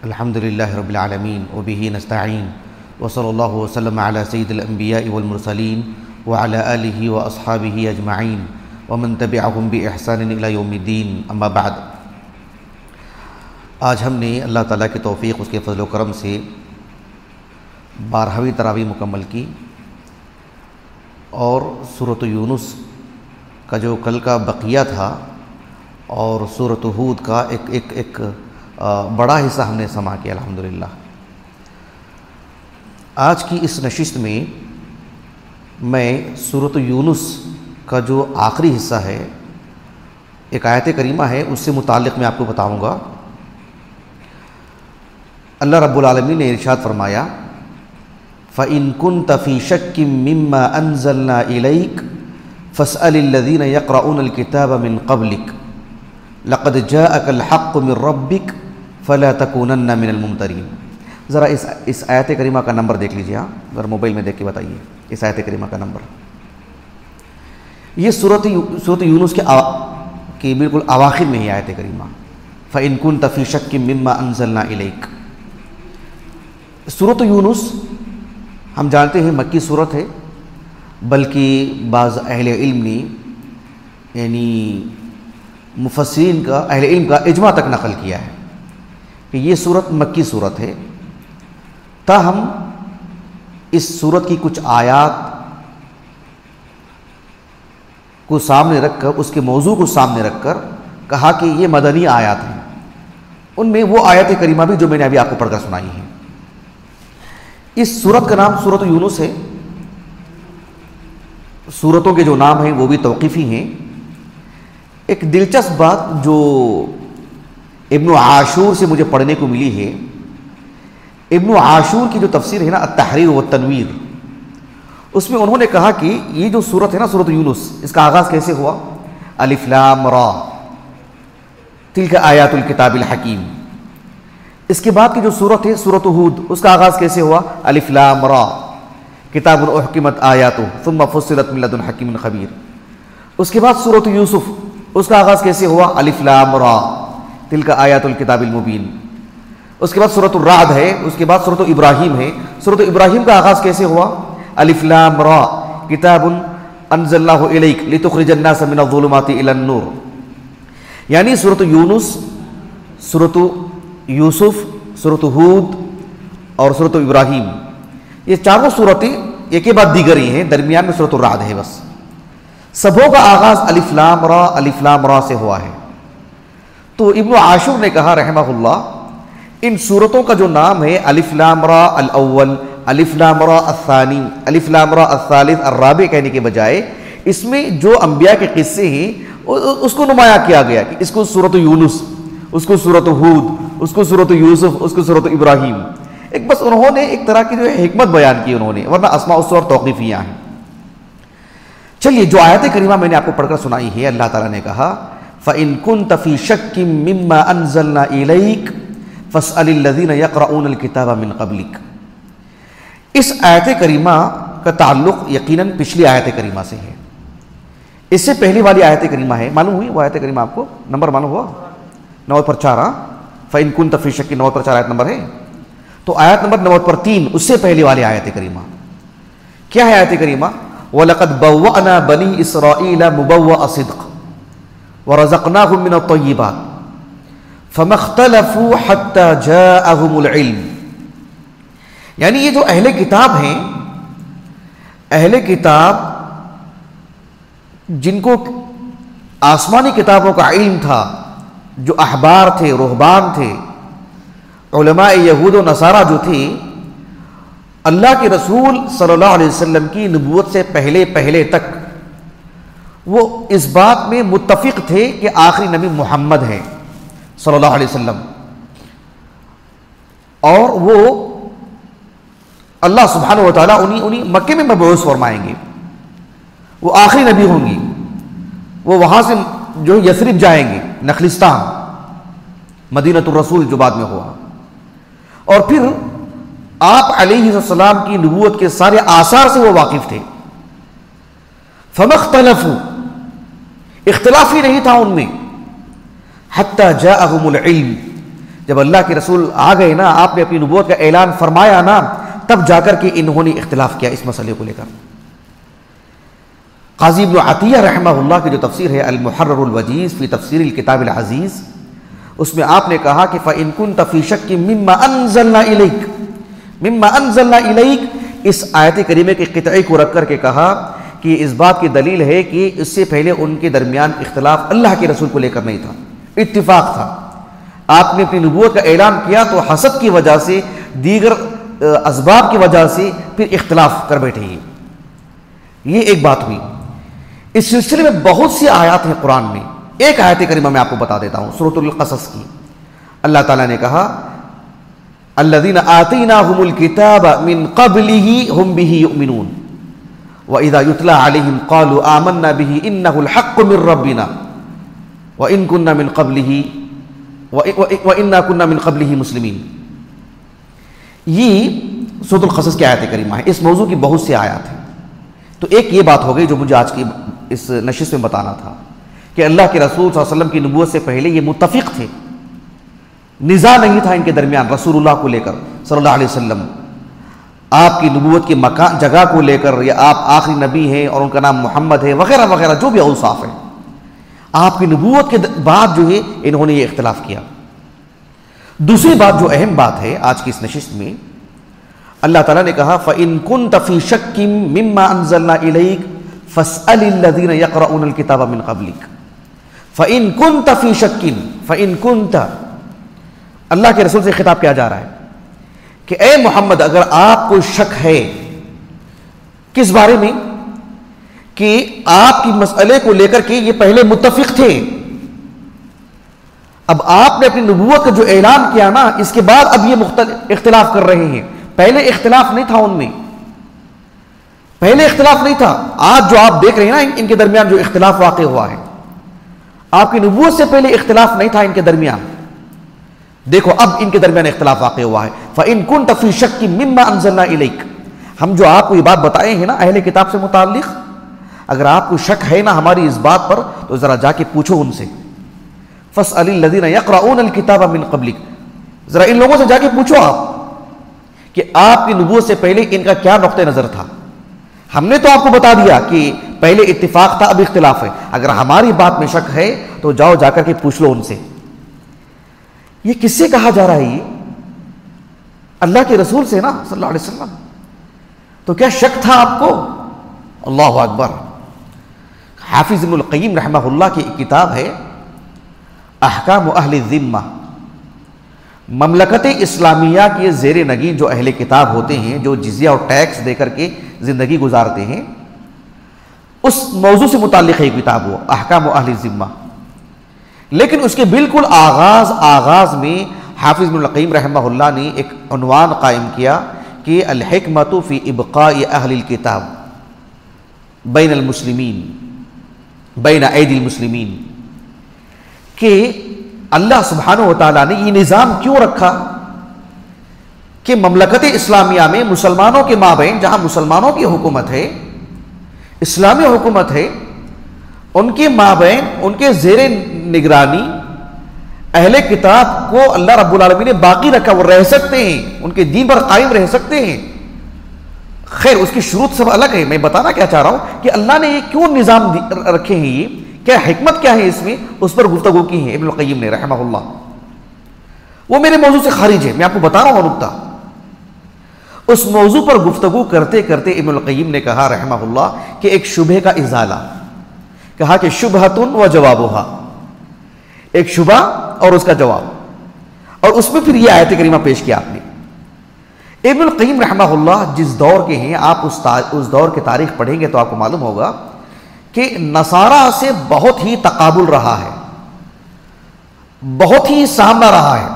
अल्हम्दुलिल्लाहि रब्बिल आलमीन व बिही नस्तईन व सल्लल्लाहु वसल्लम अला सय्यिदिल अंबिया'i वल मुरसलीन व अला आलिहि व अस्हाबिहि अजमाइन व मन तबिअहुम बि इहसान इला यौमिद्दीन, अम्मा बाद। आज हमने अल्लाह ताला की तौफ़ीक़, उसके फ़ज़ल व करम से 12वीं तरावी मुकम्मल की और सूरत यूनुस का जो कल का बक़िया था और सूरत हूद का एक बड़ा हिस्सा हमने समा किया अल्हम्दुलिल्लाह। आज की इस नशिस्त में मैं सूरत यूनुस का जो आखिरी हिस्सा है, एक आयत करीमा है, उससे मुताल्लिक़ मैं आपको बताऊंगा। अल्लाह रब्बुल आलमीन ने इरशाद फरमाया, फ़इन कुन्त फ़ी शक्किम मिम्मा अंज़लना इलैक फ़स्अलिल्लज़ीना यक़रऊनल किताब मिन क़ब्लिक लक़द जाअकल हक़्क़ु मिन रब्बिक फ़ला तकूनन्ना मिनल मुमतरीन। ज़रा इस आयत करीमा का नंबर देख लीजिए, हाँ, ज़रा मोबाइल में देख के बताइए इस आयत करीमा का नंबर। ये सूरत यूनुस के बिल्कुल अवाखिर में ही आयत करीमा, फ़इन कुन्त फ़ी शक्किम मिम्मा अंज़लना इलैक। सूरत यूनुस हम जानते हैं मक्की सूरत है, बल्कि बाज़ अहले इल्म ने यानी मुफस्सिरीन का, अहले इल्म का इजमा तक नकल किया है कि ये सूरत मक्की सूरत है। ताहम इस सूरत की कुछ आयात को सामने रखकर, उसके मौजू को सामने रखकर कहा कि ये मदनी आयात हैं। उनमें वो आयत करीमा भी जो मैंने अभी आपको पढ़कर सुनाई है। इस सूरत का नाम सूरत यूनुस है। सूरतों के जो नाम हैं वो भी तौक़ीफ़ी हैं। एक दिलचस्प बात जो इब्न आशूर से मुझे पढ़ने को मिली है, इब्न आशूर की जो तफसीर है ना, अत-तहरीर व तनवीर, उसमें उन्होंने कहा कि ये जो सूरत है ना, सूरत यूनुस, इसका आगाज़ कैसे हुआ? अलिफ लाम रा तिल्का आयातुल किताबिल हकीम। इसके बाद की जो सूरत है सूरत हूद, उसका आगाज़ कैसे हुआ? अलिफ लाम रा किताबुन उहकिमत आयातुहु सुम्मा फुस्सिलत मिन लदुन हकीमिन खबीर। उसके बाद सूरत यूसुफ, उसका आगाज़ कैसे हुआ? अलिफ लाम रा तिल्का आयातुल किताबिल मुबीन। उसके बाद सूरत राद है, उसके बाद सूरत इब्राहिम है। सूरत इब्राहिम का आगाज़ कैसे हुआ? अलिफ लाम रा किताबुन अंज़लनाहु इलैक लितुख़रिजन नास मिनज़्ज़ुलुमाति इलन नूर। यानी सूरत यूनुस, सूरत यूसुफ, सूरत हूद और सूरत इब्राहिम, ये चारों सूरतें एक के बाद दीगर ही हैं। दरमियान में सूरत राद है। बस सबों का आगाज़ अलिफ लाम रा से हुआ है। तो इब्न आशूर ने कहा रहमहुल्लाह, इन सूरतों का जो नाम है अलिफ लाम रा अल अव्वल, अलिफ लाम रा अल-सानी, अलिफ लाम रा अल-सालिस, अर-राबि कहने के बजाय इसमें जो अंबिया के किस्से हैं उसको नुमाया किया गया कि इसको सूरत यूनुस, उसको सूरत हूद, उसको सूरत यूसुफ, उसको सूरत इब्राहिम। एक बस उन्होंने एक तरह की जो है हिकमत बयान की उन्होंने, वरना अस्मा और तौक़ीफ़ियाँ हैं। चलिए, जो आयत करीमा मैंने आपको पढ़कर सुनाई है, अल्लाह ताला ने कहा, फ़इन कुन्त फ़ी शक्किम मिम्मा अंज़लना इलैक फ़स्अलिल्लज़ीना यक़रऊनल किताब मिन क़ब्लिक। इस आयत करीमा का ताल्लुक़ यकीनन पिछली आयत करीमा से है। इससे पहले वाली आयत करीमा है, मालूम हुई वो आयत करीमा आपको? नंबर मालूम हुआ? 9 पर 4। फ़इन कुन्त फ़ी शक्किन 9 पर 4 आयत नंबर है। तो आयत नंबर 9 पर 3 उससे पहले वाली आयत करीमा क्या है? आयत करीमा, वलक़द बव्वअना बनी इसराईला मुबव्वअ सिद्क़ व रज़क़नाहुम मिनत तय्यिबात फ़मख्तलफ़ू हत्ता जाअहुमुल इल्म। यानी ये जो अहले किताब हैं, अहले किताब जिनको आसमानी किताबों का इल्म था, जो अहबार थे, रुहबान थे, उलमा यहूद व नसारा जो थे, अल्लाह के रसूल सल्लल्लाहु अलैहि वसल्लम की नबूवत से पहले तक वो इस बात में मुत्तफ़िक़ थे कि आखिरी नबी मोहम्मद हैं सल्लल्लाहु अलैहि वसल्लम, और वो अल्लाह सुब्हानहु व तआला उन्हीं मक्के में मबऊस फरमाएंगे। वो आखिरी नबी होंगी। वो वहाँ से जो यसरिब जाएंगे, नखलिस्तान, मदीनतुर रसूल जो बाद में हुआ, और फिर आप अलैहिस्सलाम की नबूवत के सारे आसार से वो वाकिफ थे। फमख्तलफू, इख्तिलाफ ही नहीं था उनमें, हत्ता जाअहुमुल इल्म, जब अल्लाह के रसूल आ गए ना, आपने अपनी नबूवत का ऐलान फरमाया ना, तब जाकर के इन्होंने इख्तिलाफ किया इस मसले को लेकर। काज़ी इब्न अतिया रहमहुल्लाह की जो तफसीर है अल-मुहर्ररुल वजीज़ फ़ी तफ़सीरिल किताबिल अज़ीज़, उसमें आपने कहा कि फ़इन कुन्त फ़ी शक्किन मिम्मा अंज़लना इलैक, इस आयत करीमे के क़ितई को रख कर के कहा कि इस बात की दलील है कि इससे पहले उनके दरमियान इख्तिलाफ अल्लाह के रसूल को लेकर नहीं था, इत्तिफाक था। आपने अपनी नबूवत का ऐलान किया तो हसद की वजह से, दीगर असबाब की वजह से फिर इख्तिलाफ कर बैठे ही। ये एक बात हुई। इस सिलसिले में बहुत सी आयत हैं कुरान में। एक आयत करीमा मैं आपको बता देता हूँ सूरतुल क़सस की। अल्लाह ताला ने कहा अल्लज़ीना आतैनाहुमुल किताब मिन क़ब्लिही हुम बिही युमिनून व इज़ा युतला अलैहिम क़ालू आमन्ना बिही इन्नहुल हक़्क़ु मिर रब्बिना व इन कुन्ना मिन क़ब्लिही व इन्ना कुन्ना मिन क़ब्लिही मुस्लिमीन। ये सूरतुल क़सस की आयत करीमा है। इस मौजू की बहुत सी आयत हैं। तो एक ये बात हो गई जो मुझे आज की इस नशिस्त में बताना था कि अल्लाह के रसूल सल्लल्लाहु अलैहि वसल्लम की नबूवत से पहले ये मुत्तफ़िक़ थे, निज़ा नहीं था इनके दरमियान रसूलुल्लाह को लेकर सल्लल्लाहु अलैहि वसल्लम, आपकी नबूवत के मकान जगह को लेकर, या आप आखिरी नबी हैं और उनका नाम मोहम्मद है वगैरह वगैरह जो भी औसाफ है। आपकी नबूवत के बाद जो है इन्होंने ये इख्तिलाफ किया। दूसरी बात जो अहम बात है आज की इस नशिस्त में, अल्लाह ताला ने कहा फ़इन कुन्त फ़ी शक्किन मिम्मा अंज़लना इलैक फ़स्अलिल लज़ीना यक़रऊनल किताब मिन क़ब्लिक। फ़इन कुन्त फ़ी शक्किन, फ़इन कुन्त, अल्लाह के रसूल से खिताब किया जा रहा है कि ए मोहम्मद, अगर आपको शक है किस बारे में, कि आपकी मसले को लेकर के ये पहले मुत्तफ़िक़ थे, अब आपने अपनी नबूवत का जो ऐलान किया ना, इसके बाद अब ये इख्तिलाफ कर रहे हैं। पहले इख्तिलाफ नहीं था उनमें, पहले इख्तिलाफ नहीं था। आज जो आप देख रहे हैं ना इनके दरमियान जो इख्तिलाफ वाक़ हुआ है, आपकी नबूवत से पहले इख्तिलाफ नहीं था इनके दरमियान। देखो अब इनके दरमियान इख्तिलाफ वाक़ हुआ है। फ़इन कुन्त फ़ी शक्किन मिम्मा अंज़लना इलैक, हम जो आपको ये बात बताए हैं ना अहले किताब से मुताल्लिक़, अगर आपको शक है ना हमारी इस बात पर, तो ज़रा जाके पूछो उनसे। फ़स्अलिल लज़ीना यक़रऊनल किताब मिन क़ब्लिक, ज़रा इन लोगों से जाके पूछो आप कि आपकी नबूवत से पहले इनका क्या नुक्ते नज़र था। हमने तो आपको बता दिया कि पहले इत्तिफाक था, अब इख्तिलाफ है। अगर हमारी बात में शक है तो जाओ जाकर के पूछ लो उनसे। ये किससे कहा जा रहा है? ये अल्लाह के रसूल से ना सल्लल्लाहु अलैहि वसल्लम। तो क्या शक था आपको? अल्लाहु अकबर। हाफिज़ इब्नुल क़य्यिम रहमहुल्लाह की एक किताब है अहकाम अहले ज़िम्मा, ममलकत इस्लामिया के ज़ेर नगी जो अहले किताब होते हैं, जो जिज़िया और टैक्स देकर के ज़िंदगी गुजारते हैं, उस मौजू से मुताल्लिक़ है किताब वो अहकाम अहले ज़िम्मा। लेकिन उसके बिल्कुल आगाज़ में हाफिज़ इब्नुल क़य्यिम रहमहुल्लाह ने एक उन्वान कायम किया कि अल हिकमतु फ़ी इब्क़ाइ अहलिल किताब बैनल मुस्लिमीन, बैन ऐदिल मुस्लिमीन, कि अल्लाह सुब्हानहु व तआला ने ये निज़ाम क्यों रखा कि ममलकत इस्लामिया में मुसलमानों के माबैन, जहाँ मुसलमानों की हुकूमत है, इस्लामी हुकूमत है, उनके माबैन, उनके ज़ेरे निगरानी अहले किताब को अल्लाह रब्बुल आलमीन ने बाकी रखा। वो रह सकते हैं, उनके दीन पर कायम रह सकते हैं। खैर उसकी शुरूत सब अलग है। मैं बताना क्या चाह रहा हूँ कि अल्लाह ने ये क्यों निज़ाम रखे हैं, ये क्या हिकमत क्या है इसमें, उस पर गुफ्तगू की है इब्नुल क़य्यिम ने रहमहुल्लाह। वो मेरे मौजू से खारिज है, मैं आपको बता रहा हूँ नुक्ता। उस मौजू पर गुफ्तगू करते करते इब्नुल क़य्यिम ने कहा रहमहुल्लाह कि एक शुबहे का इज़ाला, कहा कि शुबहतुन व जवाबुहा, एक शुबा और उसका जवाब, और उसमें फिर यह आयत करीमा पेश किया आपने। इब्नुल क़य्यिम रहमहुल्लाह जिस दौर के हैं, आप उस दौर की तारीख पढ़ेंगे तो आपको मालूम होगा कि नसारा से बहुत ही तकाबुल रहा है, बहुत ही सामना रहा है,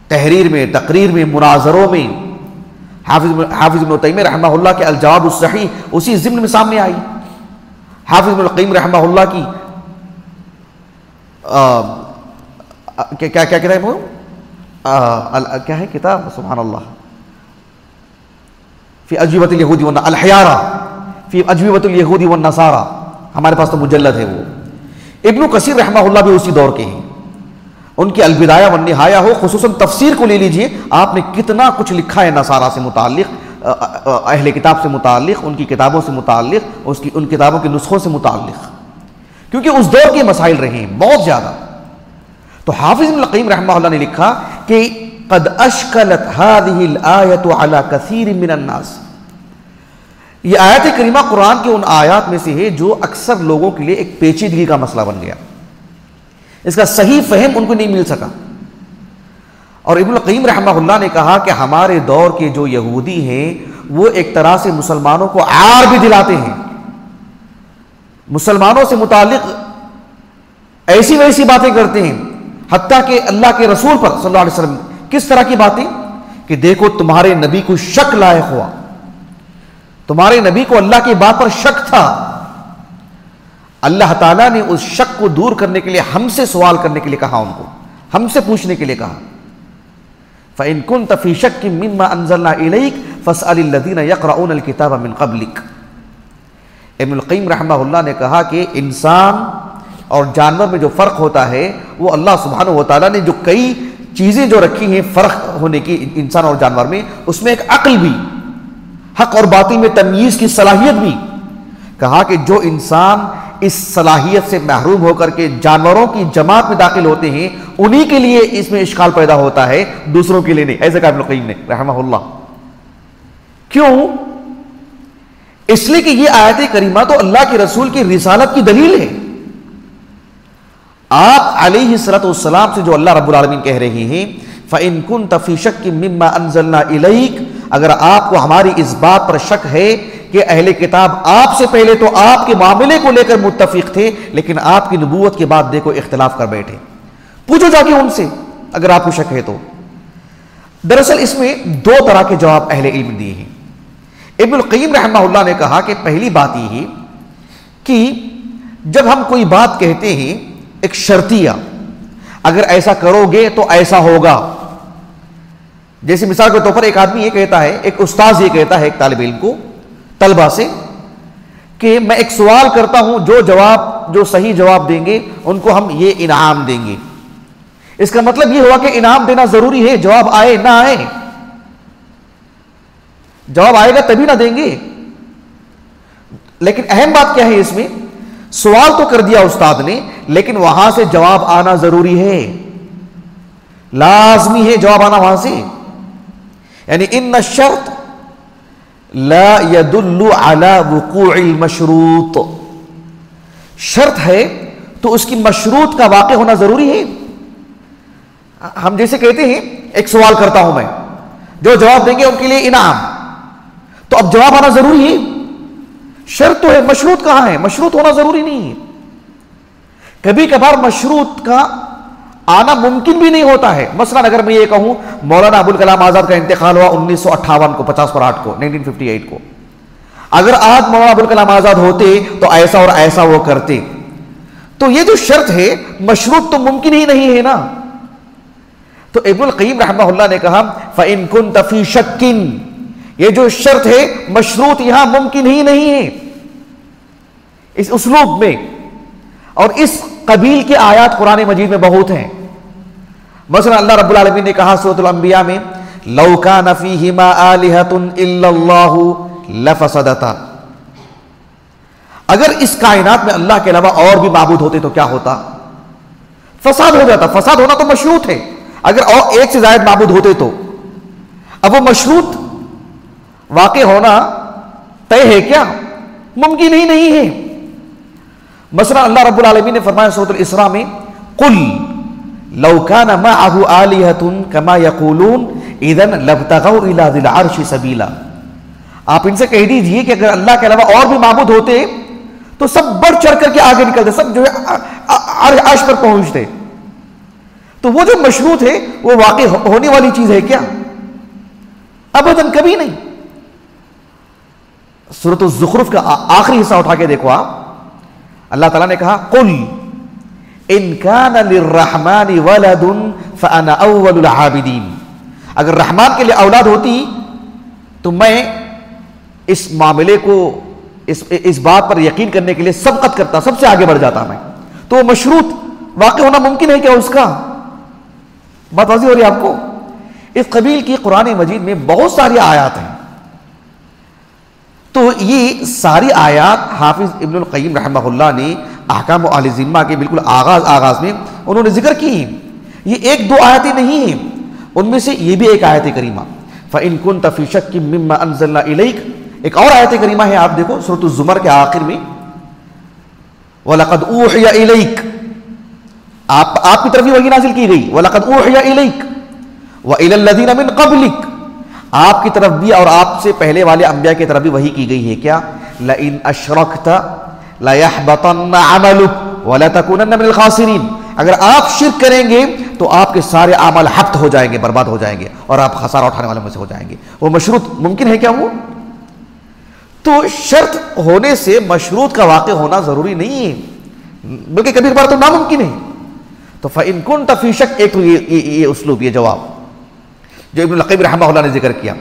तहरीर में, तकरीर में, मुनाजरों में। हाफिज़ इब्न तैमिय्या रहमहुल्लाह के अल-जवाब उस-सहीह उसी ज़िम्न में सामने आई। हाफिज़ इब्नुल क़य्यिम रहमहुल्लाह की क्या क्या कहते हैं वो, क्या है किताब, सुभान अल्लाह, फ़ी अजविबतिल यहूदी व अल-हयारा फ़ी अजविबतिल यहूदी व नसारा, हमारे पास तो मुजल्लद है वो। इब्नु कसीर रहमहुल्लाह भी उसी दौर के हैं। उनकी अलबिदाया व निहाया हो, खुसूसन तफसीर को ले लीजिए, आपने कितना कुछ लिखा है नसारा से मुताल्लिक़, अहले किताब से मुताल्लिक़, उनकी किताबों से मुताल्लिक़, उसकी उन किताबों के नुस्खों से मुताल्लिक़, क्योंकि उस दौर के मसाइल रहे हैं बहुत ज़्यादा। तो हाफिज़ इब्न क़य्यिम रहमतुल्लाह ने लिखा कि क़द अश्कलत हाज़िहिल आयतु अला कसीर मिनन नास, ये आयत करीमा कुरान के उन आयात में से है जो अक्सर लोगों के लिए एक पेचीदगी का मसला बन गया, इसका सही फहम उनको नहीं मिल सका। और इब्न क़य्यिम रहमतुल्लाह ने कहा कि हमारे दौर के जो यहूदी हैं वो एक तरह से मुसलमानों को आर भी दिलाते हैं, मुसलमानों से मुताल्लिक़ ऐसी वैसी बातें करते हैं, हत्ता कि अल्लाह के रसूल पर सल्लल्लाहु अलैहि वसल्लम किस तरह की बातें कि देखो तुम्हारे नबी को शक लायक हुआ, तुम्हारे नबी को अल्लाह की बात पर शक था, अल्लाह ताला ने उस शक को दूर करने के लिए हमसे सवाल करने के लिए कहा, उनको हमसे पूछने के लिए कहा, फ़इन कुन्त फ़ी शक्किन मिम्मा अंज़लना इलैक फ़स्अलिल लज़ीना यक़रऊनल किताब मिन क़ब्लिक। इब्नुल क़य्यिम रहमतुल्लाह ने कहा कि इंसान और जानवर में जो फ़र्क होता है वो अल्लाह सुब्हानहू व तआला ने जो कई चीज़ें जो रखी हैं फ़र्क होने की इंसान और जानवर में, उसमें एक अक्ल भी, हक और बातिल में तमीज़ की सलाहियत भी, कहा कि जो इंसान इस सलाहियत से महरूम होकर के जानवरों की जमात में दाखिल होते हैं उन्हीं के लिए इसमें इश्काल पैदा होता है, दूसरों के लिए नहीं। ऐसे कहा इब्नुल क़य्यिम ने रहमतुल्लाह। क्यों? इसलिए कि ये आयत करीमा तो अल्लाह के रसूल की रिसालत की दलील है। आप अलैहिस्सलाम से जो अल्लाह रब्बुल आलमीन कह रहे हैं फ़इन कुन्त फ़ी शक्किन मिम्मा अंज़लना इलैक, अगर आपको हमारी इस बात पर शक है कि अहले किताब आपसे पहले तो आपके मामले को लेकर मुत्तफिक थे, लेकिन आपकी नबूवत के बाद देखो इख्तिलाफ कर बैठे, पूछो जाके उनसे अगर आपको शक है तो। दरअसल इसमें दो तरह के जवाब अहले इल्म दिए हैं। इब्नुल क़य्यिम रहमतुल्लाह ने कहा कि पहली बात यह है कि जब हम कोई बात कहते हैं एक शर्तिया, अगर ऐसा करोगे तो ऐसा होगा, जैसे मिसाल के तौर पर एक आदमी ये कहता है, एक उस्ताद ये कहता है एक तालिब इल्म को, तलबा से, कि मैं एक सवाल करता हूं, जो सही जवाब देंगे उनको हम ये इनाम देंगे। इसका मतलब ये हुआ कि इनाम देना जरूरी है, जवाब आए ना आए, जवाब आएगा तभी ना देंगे। लेकिन अहम बात क्या है इसमें, सवाल तो कर दिया उस्ताद ने, लेकिन वहां से जवाब आना जरूरी है, लाजमी है जवाब आना वहां से। यानी इन्न शर्त ला यदुल्लु अला वुक़ूइल मशरूत, शर्त है तो उसकी मशरूत का वाक़ होना जरूरी है। हम जैसे कहते हैं एक सवाल करता हूं मैं, जो जवाब देंगे उनके लिए इनाम, तो अब जवाब आना जरूरी है, शर्त तो है, मशरूत कहां है? मशरूत होना जरूरी नहीं है। कभी कभार मशरूत का आना मुमकिन भी नहीं होता है। मसलन अगर मैं ये कहूं मौलाना अबुल कलाम आजाद का इंतकाल हुआ 1958 को, 50/8 को, 1958 को, अगर आज मौलाना अबुल कलाम आजाद होते तो ऐसा और ऐसा वो करते, तो ये जो शर्त है मशरूत तो मुमकिन ही नहीं है ना। तो इब्नुल क़य्यिम रहमतुल्लाह ने कहा फ़इन कुन्त फ़ी शक्किन, ये जो शर्त है मशरूत यहां मुमकिन ही नहीं है इस उसलूब में। और इस कबील के आयात कुरान मजीद में बहुत हैं। मसलन अल्लाह रब्बुल आलमीन ने कहा सूरतुल अंबिया में, लौ कान फ़ीहिमा आलिहतुन इल्लल्लाहु लफ़सदता, अगर इस कायनात में अल्लाह के अलावा और भी माबूद होते तो क्या होता? फसाद हो जाता। फसाद होना तो मशरूत है, अगर और एक से ज्यादा माबूद होते तो। अब वो मशरूत वाक़े होना तय है क्या? मुमकिन ही नहीं है। मसलन अल्लाह रब्बुल आलमीन ने फरमाया सूरह अल-इसरा में, कुल लौ कान मअहु आलिहतुन कमा यक़ूलून इज़न लब्तगौ इला ज़िल अर्शि सबीला। आप इनसे कह दीजिए कि अगर अल्लाह के अलावा और भी माबूद होते तो सब बढ़ चढ़ करके आगे निकलते, सब जो है अर्श पर पहुंचते। तो वो जो मशरूत है वो वाक़ई होने वाली चीज है क्या? अबदन कभी नहीं। सूरत ज़ुख़रुफ़ का आखिरी हिस्सा उठा के देखो आप, अल्लाह ताला ने कहा, कुल इन कान लिर्रहमानि वलदुन फ़अना अव्वलुल आबिदीन, अगर रहमान के लिए औलाद होती तो मैं इस मामले को, इस बात पर यकीन करने के लिए सबकत करता, सबसे आगे बढ़ जाता मैं। तो मशरूत वाक़ई होना मुमकिन है क्या उसका? बात वाज़ी हो रही है आपको? इस कबील की कुरान मजीद में बहुत सारी आयात हैं। तो ये सारी आयात हाफिज इब्नुल क़य्यिम रहमहुल्लाह ने अहकाम अहले ज़िम्मा के बिल्कुल आगाज़ में उन्होंने जिक्र की। ये एक दो आयतें नहीं हैं, उनमें से ये भी एक आयत करीमा फ़इन कुन्त फ़ी शक्किन मिम्मा अंज़लना इलैक, एक और आयत करीमा है, आप देखो सूरह ज़ुमर के आखिर में, वलक़द ऊहिया इलैक, आपकी तरफ भी वही नाजिल की गई, वलक़द ऊहिया इलैक व इलल लज़ीना मिन क़ब्लिक, आपकी तरफ भी और आपसे पहले वाले अंबिया की तरफ भी वही की गई है। क्या? लइन अशरकता लयहबतन्ना अमलुक व लतकूनन्ना मिनल खासिरीन, अगर आप शिर्क करेंगे तो आपके सारे अमल हफ्त हो जाएंगे, बर्बाद हो जाएंगे और आप खसारा उठाने वालों में से हो जाएंगे। वो मशरूत मुमकिन है क्या? वो तो शर्त होने से मशरूत का वाक़ होना जरूरी नहीं है, बल्कि कभी कभार तो नामुमकिन है। तो फ़इन कुन्त फ़ी शक, एक तो ये उसलूब, ये जवाब जो इब्नुल क़य्यिम रहमहुल्लाह ने जिक्र किया,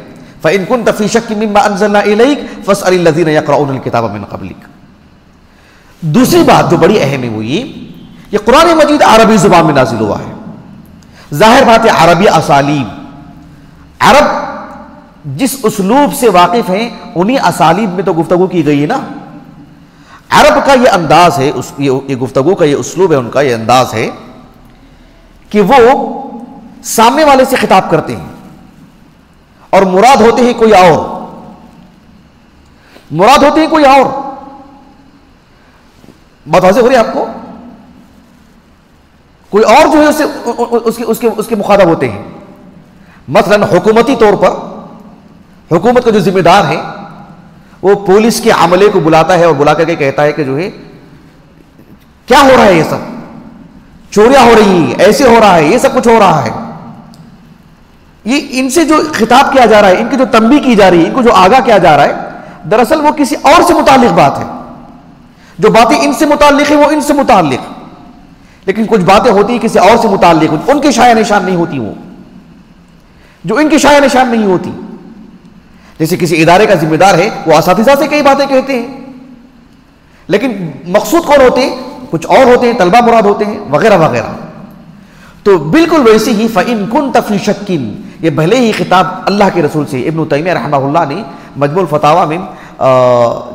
फ़इन कुन्त फ़ी शक मिम्मा अंज़लना इलैक फ़स्अलिल लज़ीना यक़रऊनल किताब मिन क़ब्लिक। दूसरी बात जो बड़ी अहम है वो ये कुरान मजीद अरबी जुबान में नाजिल हुआ है। जाहिर बात है अरबी असालीब, अरब जिस उसलूब से वाकिफ हैं उन्हीं असालीब में तो गुफ्तगू की गई है ना। अरब का ये अंदाज है, ये गुफ्तगू का ये उसलूब है, उनका ये अंदाज है कि वो सामने वाले से खिताब करते हैं और मुराद होते हैं कोई और, मुराद होते हैं कोई और। बात वाज़ेह हो रही है आपको? कोई और जो है उसके मुखातब होते हैं। मसलन हुकूमती तौर पर हुकूमत का जो जिम्मेदार है वो पुलिस के अमले को बुलाता है और बुला करके कहता है कि जो है क्या हो रहा है, ये सब चोरियां हो रही है, ऐसे हो रहा है, ये सब कुछ हो रहा है। ये इनसे जो खिताब किया जा रहा है, इनकी जो तंबीह की जा रही है, इनको जो आगाह किया जा रहा है, दरअसल वो किसी और से मुताल्लिक बात है। जो बातें इनसे मुताल्लिक है वो इनसे मुताल्लिक, लेकिन कुछ बातें होती हैं किसी और से मुताल्लिक, उनके शाया निशान नहीं होती, वो जो इनके शाया निशान नहीं होती। जैसे किसी इदारे का जिम्मेदार है, वो असातिज़ा से कई बातें कहते हैं, लेकिन मकसूद कौन होते हैं? कुछ और होते हैं, तलबा मुराद होते हैं, वगैरह वगैरह। तो बिल्कुल वैसे ही फ़इन कुन्त फ़ी शक्किन, ये भले ही खिताब अल्लाह के रसूल से इब्न तैमिया रहमहुल्लाह ने मजमुल फतावा में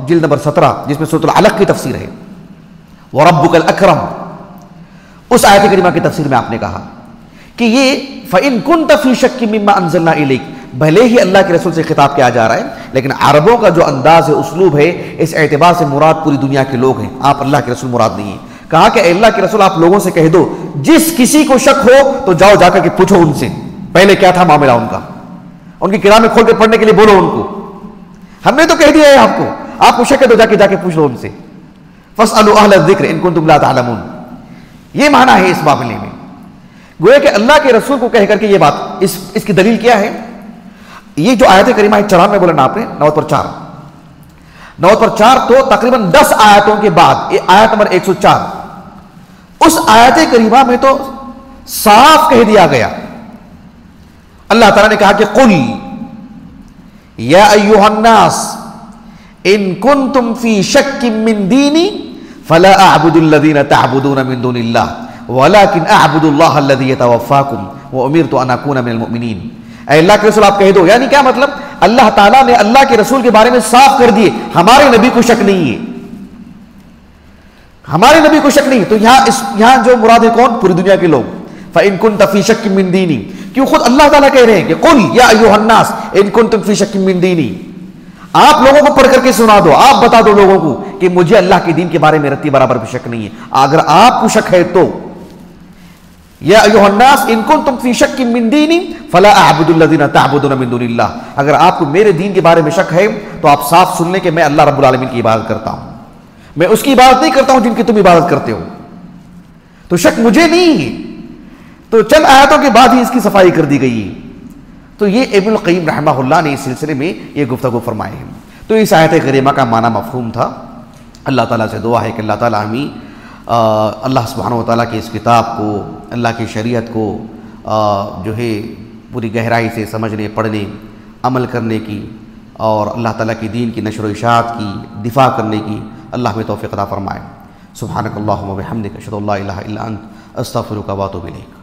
जिल्द नंबर 17 जिसमें सूरह अलक़ की तफसीर है, व रब्बुकल अकरम, उस आयत करीमा की तफसीर में आपने कहा कि ये फ़इन कुन्त फ़ी शक्किन मिम्मा अंज़लना इलैक, भले ही अल्लाह के रसूल से खिताब किया जा रहा है, लेकिन अरबों का जो अंदाज है, उसलूब है, इस एतबार से मुराद पूरी दुनिया के लोग हैं, आप अल्लाह के रसूल मुराद नहीं है। कहा कि अल्लाह के रसूल आप लोगों से कह दो, जिस किसी को शक हो तो जाओ जाकर के पूछो उनसे पहले क्या था मामला उनका, उनकी किताबें खोल के पढ़ने के लिए बोलो उनको। हमने तो कह दिया है आपको शक है तो जाके पूछ लो उनसे। फ़स्अलू अहल ज़िक्र इन कुन्तुम ला तअलमून, ये माना है इस मामले में। गोया कि अल्लाह के रसूल को कह करके ये बात, इसकी दलील क्या है? ये जो आयत करीमा है 94 बोला ना आपने, 9 पर 4 तो तकरीबन 10 आयतों के बाद आयत नंबर 104, उस आयत करीमा में तो साफ कह दिया गया, अल्लाह ताला ने कहा कि कुल या अय्युहन्नास इन कुन्तुम फी शक्किन मिन दीनी फला अअबुदुल लज़ीना तअबुदूना मिन दुनिल्लाह वलाकिन अअबुदुल्लाह अल्लज़ी यतवफ़्फ़ाकुम व उमिरतु अन अकूना मिनल मुमिनीन। अल्लाह के रसूल आप कह दो, यानी क्या मतलब? अल्लाह ताला ने अल्लाह के रसूल के बारे में साफ कर दिए, हमारे नबी को शक नहीं है, हमारे नबी को शक नहीं है। तो यहां जो मुराद है कौन? पूरी दुनिया के लोग। फ़इन कुन्त फ़ी शक्किन मिन दीनी, क्यों खुद अल्लाह ताला कह रहे हैं कि कुल या अय्युहन्नास इन कुन्तुम फ़ी शक्किन मिन दीनी, आप लोगों को पढ़ करके सुना दो, आप बता दो लोगों को कि मुझे अल्लाह के दीन के बारे में रत्ती बराबर भी शक नहीं है। अगर आपको शक है तो या अय्युहन्नास इन कुन्तुम फ़ी शक्किन मिन दीनी फला अअबुदुल लज़ीना तअबुदूना मिन दुनिल्लाह, अगर आपको मेरे दीन के बारे में शक है तो आप साफ सुन लें कि मैं अल्लाह रब्बुल आलमीन की इबादत करता हूं, मैं उसकी इबादत नहीं करता हूं जिनकी तुम इबादत करते हो, तो शक मुझे नहीं है। तो चंद आयतों के बाद ही इसकी सफाई कर दी गई है। तो ये इब्नुल क़य्यिम रहमहुल्लाह ने इस सिलसिले में ये गुफ्तगू फरमाए हैं। तो इस आयत करीमा का माना मफ़हूम था। अल्लाह ताला से दुआ है कि अल्लाह ताला हमें अल्लाह सुब्हानहु व तआला की इस किताब को, अल्लाह की शरीयत को जो है पूरी गहराई से समझने, पढ़ने, अमल करने की और अल्लाह ताला की दीन की नशर व इशाअत की दिफा करने की अल्लाह में तौफ़ीक़ अता फ़रमाए। सुब्हानकल्लाहुम्मा व बिहम्दिक अशहदु अल्ला इलाहा इल्ला अंत अस्तग़फिरुका व अतूबु इलैक।